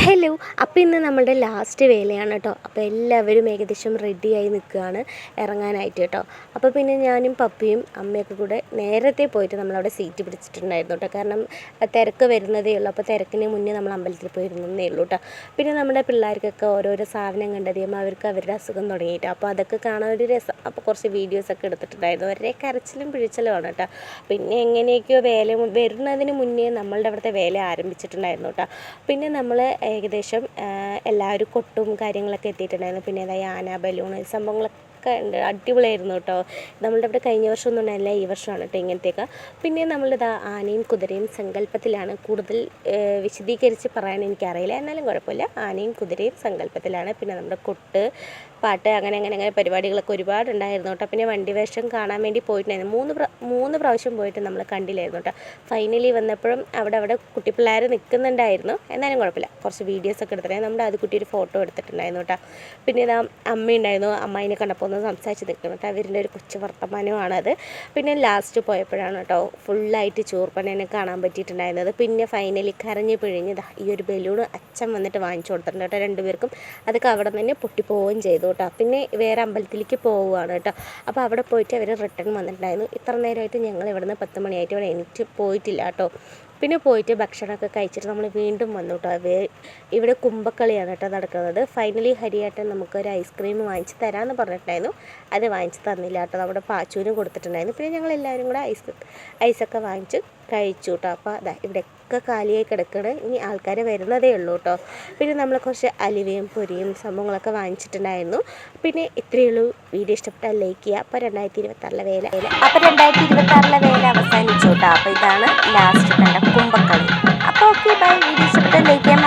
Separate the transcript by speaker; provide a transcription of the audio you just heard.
Speaker 1: Hello. അപ്പോൾ ഇന്ന് നമ്മുടെ ലാസ്റ്റ് വേലയാണ് കേട്ടോ. അപ്പോൾ എല്ലാവരും ഏകദേശം റെഡിയായി നിൽക്കുകയാണ് ഇറങ്ങാനായിട്ട് കേട്ടോ. അപ്പോൾ പിന്നെ ഞാനും പപ്പിയും അമ്മയൊക്കെ കൂടെ നേരത്തെ പോയിട്ട് നമ്മളവിടെ സീറ്റ് പിടിച്ചിട്ടുണ്ടായിരുന്നു കേട്ടോ. കാരണം തിരക്ക് വരുന്നതേ ഉള്ളൂ. അപ്പോൾ തിരക്കിന് മുന്നേ നമ്മൾ അമ്പലത്തിൽ പോയിരുന്നേ ഉള്ളൂ കേട്ടോ. പിന്നെ നമ്മുടെ പിള്ളേർക്കൊക്കെ ഓരോരോ സാധനം കണ്ടറിയുമ്പോൾ അവർക്ക് അവരുടെ അസുഖം തുടങ്ങിയിട്ട് അപ്പോൾ അതൊക്കെ കാണാൻ ഒരു രസം. അപ്പോൾ കുറച്ച് വീഡിയോസൊക്കെ എടുത്തിട്ടുണ്ടായിരുന്നു. അവരുടെ കരച്ചിലും പിഴിച്ചിലുമാണ് കേട്ടോ. പിന്നെ എങ്ങനെയൊക്കെയോ വേല വരുന്നതിന് മുന്നേ നമ്മളുടെ അവിടുത്തെ വേല ആരംഭിച്ചിട്ടുണ്ടായിരുന്നു കേട്ടോ. പിന്നെ നമ്മൾ ഏകദേശം എല്ലാവരും കൊട്ടും കാര്യങ്ങളൊക്കെ എത്തിയിട്ടുണ്ടായിരുന്നു. പിന്നെ അതായത് ആന, ബലൂണ് സംഭവങ്ങളൊക്കെ ഉണ്ട്. അടിപൊളിയായിരുന്നു കേട്ടോ. നമ്മളുടെ ഇവിടെ കഴിഞ്ഞ വർഷം ഒന്നും ഉണ്ടായില്ല, ഈ വർഷമാണ് കേട്ടോ ഇങ്ങനത്തെയൊക്കെ. പിന്നെ നമ്മളിത് ആനയും കുതിരയും സങ്കല്പത്തിലാണ്. കൂടുതൽ വിശദീകരിച്ച് പറയാൻ എനിക്കറിയില്ല, എന്നാലും കുഴപ്പമില്ല. ആനയും കുതിരയും സങ്കല്പത്തിലാണ്. പിന്നെ നമ്മുടെ കൊട്ട്, പാട്ട്, അങ്ങനെ പരിപാടികളൊക്കെ ഒരുപാടുണ്ടായിരുന്നു കേട്ടോ. പിന്നെ വണ്ടി വേഷം കാണാൻ വേണ്ടി പോയിട്ടുണ്ടായിരുന്നു. മൂന്ന് പ്രാവശ്യം പോയിട്ട് നമ്മൾ കണ്ടില്ലായിരുന്നു കേട്ടോ. ഫൈനലി വന്നപ്പോഴും അവിടെ കുട്ടിപ്പിള്ളേർ നിൽക്കുന്നുണ്ടായിരുന്നു. എന്നാലും കുഴപ്പമില്ല, കുറച്ച് വീഡിയോസൊക്കെ എടുത്തിട്ടുണ്ടായിരുന്നു. നമ്മുടെ അത് കുട്ടി ഒരു ഫോട്ടോ എടുത്തിട്ടുണ്ടായിരുന്നു കേട്ടോ. പിന്നെ ഇതാ അമ്മയുണ്ടായിരുന്നു. അമ്മേനെ കണ്ടപ്പോൾ ഒന്ന് സംസാരിച്ച് നിൽക്കണം കേട്ടോ. അവരുടെ ഒരു കൊച്ചു വർത്തമാനമാണത്. പിന്നെ ലാസ്റ്റ് പോയപ്പോഴാണ് കേട്ടോ ഫുള്ളായിട്ട് ചൂർപ്പനെ കാണാൻ പറ്റിയിട്ടുണ്ടായിരുന്നത്. പിന്നെ ഫൈനലി കരഞ്ഞ് പിഴിഞ്ഞ് ഈ ഒരു ബലൂണ് അച്ഛൻ വന്നിട്ട് വാങ്ങിച്ചു കൊടുത്തിട്ടുണ്ട് കേട്ടോ രണ്ടുപേർക്കും. അതൊക്കെ അവിടെ തന്നെ പൊട്ടിപ്പോവുകയും ചെയ്തു കേട്ടോ. പിന്നെ വേറെ അമ്പലത്തിലേക്ക് പോവുകയാണ് കേട്ടോ. അപ്പോൾ അവിടെ പോയിട്ട് അവർ റിട്ടേൺ വന്നിട്ടുണ്ടായിരുന്നു. ഇത്ര നേരമായിട്ട് ഞങ്ങൾ ഇവിടുന്ന് 10 മണിയായിട്ട് ഇവിടെ എനിക്ക് പോയിട്ടില്ല കേട്ടോ. പിന്നെ പോയിട്ട് ഭക്ഷണമൊക്കെ കഴിച്ചിട്ട് നമ്മൾ വീണ്ടും വന്നു കേട്ടോ. ഇവിടെ കുമ്പക്കളിയാണ് കേട്ടോ നടക്കുന്നത്. ഫൈനലി ഹരിയേട്ടൻ നമുക്കൊരു ഐസ്ക്രീം വാങ്ങിച്ച് തരാമെന്ന് പറഞ്ഞിട്ടുണ്ടായിരുന്നു. അത് വാങ്ങിച്ച് തന്നില്ല കേട്ടോ. നമ്മുടെ പാച്ചുവിനും കൊടുത്തിട്ടുണ്ടായിരുന്നു. പിന്നെ ഞങ്ങൾ എല്ലാവരും കൂടെ ഐസൊക്കെ വാങ്ങിച്ച് കഴിച്ചു കേട്ടോ. അപ്പോൾ അതാ ഇവിടെയൊക്കെ കാലിയായി കിടക്കുകയാണ്. ഇനി ആൾക്കാർ വരുന്നതേ ഉള്ളൂ കേട്ടോ. പിന്നെ നമ്മൾ കുറച്ച് അലുവയും പൊരിയും സംഭവങ്ങളൊക്കെ വാങ്ങിച്ചിട്ടുണ്ടായിരുന്നു. പിന്നെ ഇത്രയേ ഉള്ളൂ. വീഡിയോ ഇഷ്ടപ്പെട്ടാൽ ലൈക്ക് ചെയ്യുക. അപ്പോൾ 2026 വേല അവസാനിച്ചു കേട്ടോ. അപ്പോൾ ഇതാണ് ലാസ്റ്റ് കണ്ട കുമ്പക്കളി. അപ്പോൾ ഓക്കെ ബൈ. വീഡിയോ ഇഷ്ടപ്പെട്ടാൽ ലൈക്ക് ചെയ്യാൻ